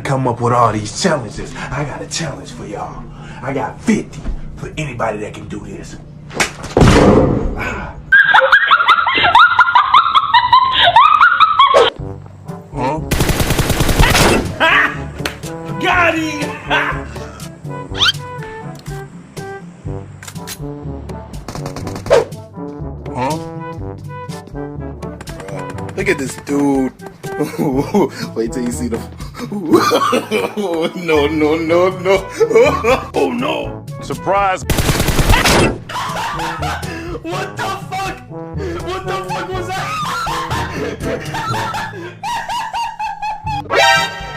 come up with all these challenges. I got a challenge for y'all. I got 50 for anybody that can do this. Got him! Look at this dude. Wait till you see the. No. Oh no! Surprise! What the fuck? What the fuck was that?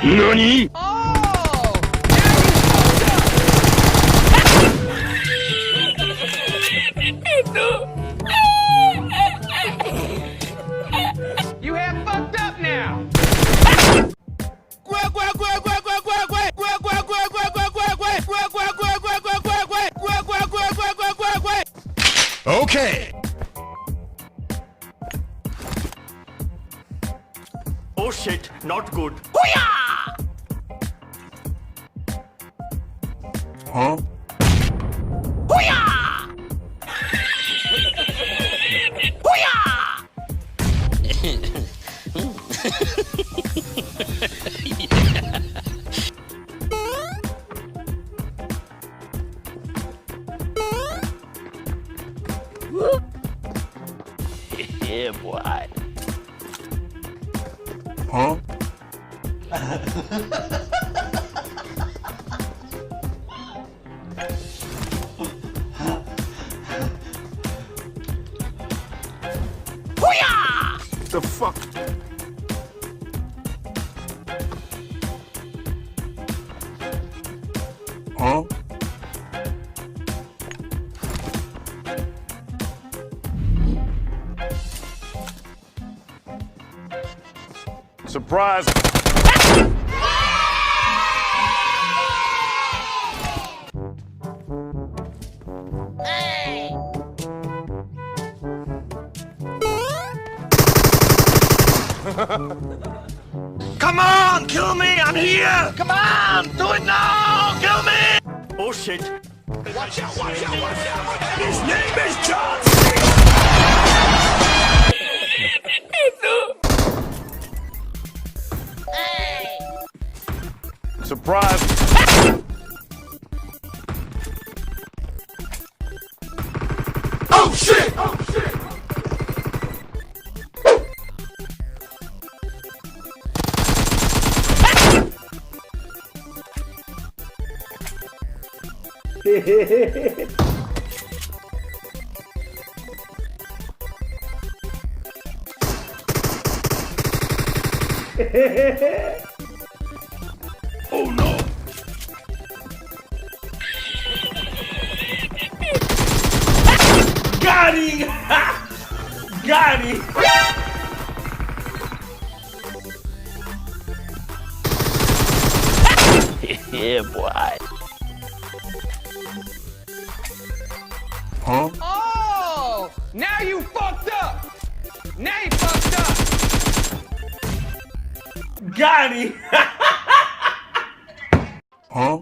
NANI?! You have fucked up now. Okay! Oh shit, not good. Huh? Yeah, boy. Huh? The fuck? Huh? Surprise! Come on, kill me! I'm here! Come on, do it now! Kill me! Oh shit! Watch out! His name is John. Surprise! Oh shit! Oh no! Got him! Got him! Yeah, boy. Huh? Oh, now you fucked up. Now you fucked up. Got him! Huh?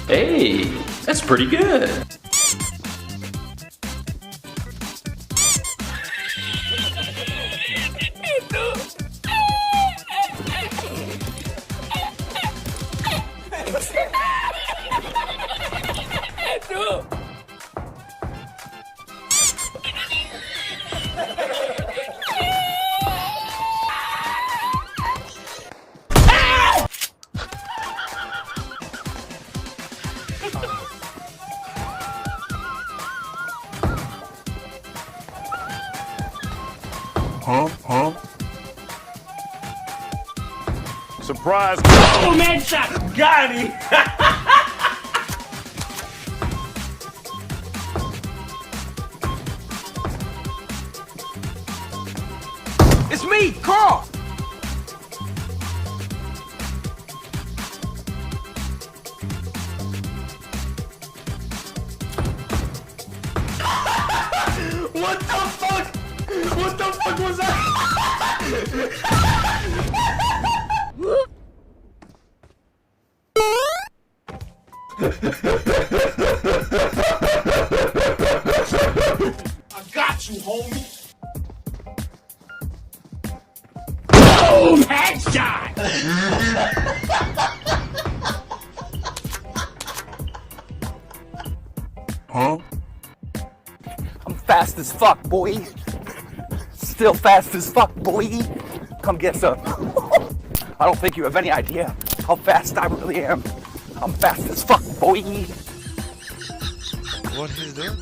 Hey, that's pretty good. Huh? Surprise! Oh man, shot! Got him! it's me, Carl. What the fuck? What the fuck was that? I got you, homie. Boom! Headshot! Huh? I'm fast as fuck, boy. Still fast as fuck, boy. Come get some. I don't think you have any idea how fast I really am. I'm fast as fuck, boy. What is that?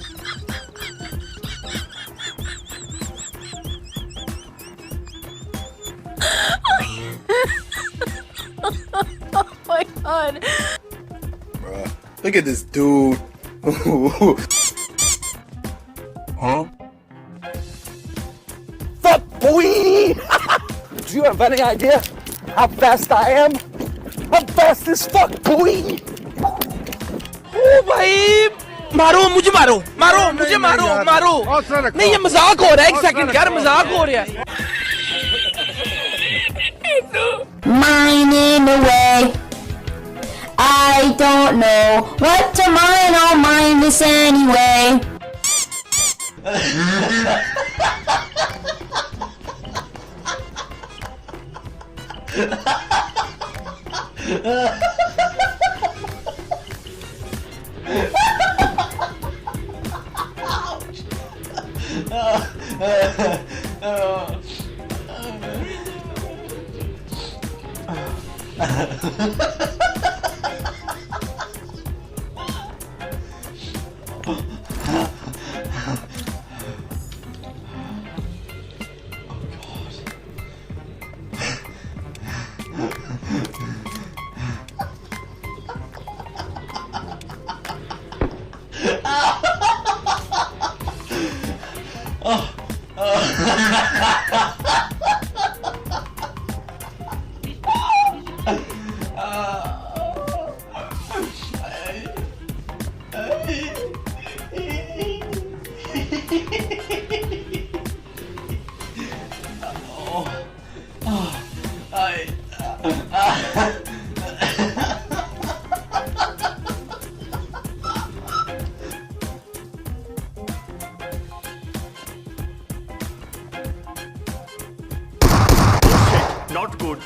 Oh my god. Bruh, look at this dude. Huh? Fuck, boy! Do you have any idea how fast I am? I'm fast as fuck, boy! ओ भाई मारो मुझे मारो नहीं ये मजाक हो रहा है एक सेकंड यार मजाक हो रहा है Mine in a way. I don't know what to mine, I'll mine this anyway. Not good.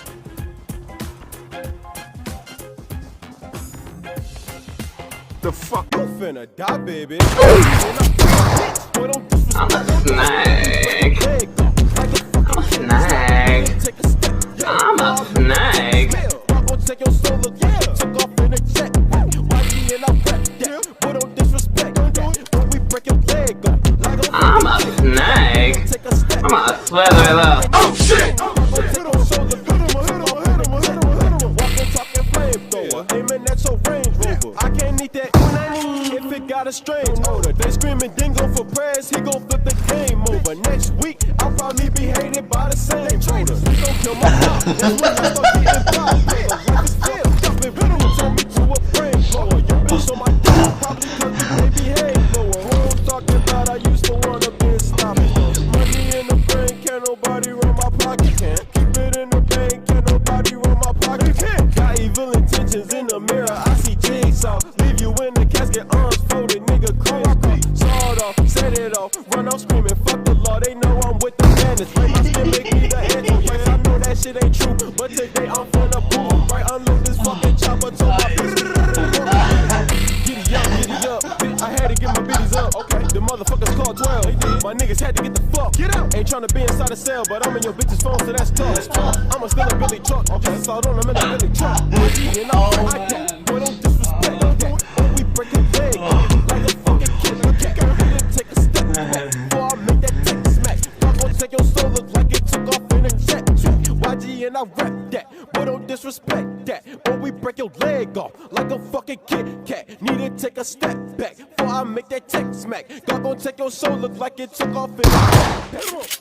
The fuck? You finna die, baby. I'm a snag. I'm a snag. I'm a snag. I'm a snag. I'm gonna swear it up. Oh shit! I can't eat that if it got a strange odor. They screaming dingo for prayers, he gon' flip the game over. Next week, I'll probably be hated by the same traitors. He gon' kill my mouth, that's when I start getting violated. Like this feel, jumping riddle, turn me to a brain blower. Your bitch on my dick, probably cause you may behave lower. Who I'm talking about, I used to wanna be stopping. Money in the brain, can't nobody run my pocket. Can't keep it in the bank, can't nobody run my pocket. Got evil intentions in the mirror, I see jigsaw. Leave you in the casket, arms folded, nigga crazy. Sawed off, set it off, run off screaming, fuck the law. They know I'm with the bandits. Like my skin make me the antichrist. I know that shit ain't true, but today I'm finna boom. Right, unload this fucking chopper to my giddy up, bitch, I had to get my bitties up. Okay, the motherfuckers called 12. My niggas had to get the fuck. Get out. Ain't tryna be inside the cell, but I'm in your bitch's phone, so that's tough. I'ma steal a Billy truck. Okay, so I'm in a Billy truck. And I get, boy, don't disrespect that. Or we break your leg like a fucking kid. Take a step back before I make that tick smack. I'm gon' take your soul, look like it took off in a jet. YG and I rap that, boy, don't disrespect that. Or we break your leg off like a fucking Kit Kat. Need to take a step back before I make that tick smack. God gon' take your soul, look like it took off in a jet.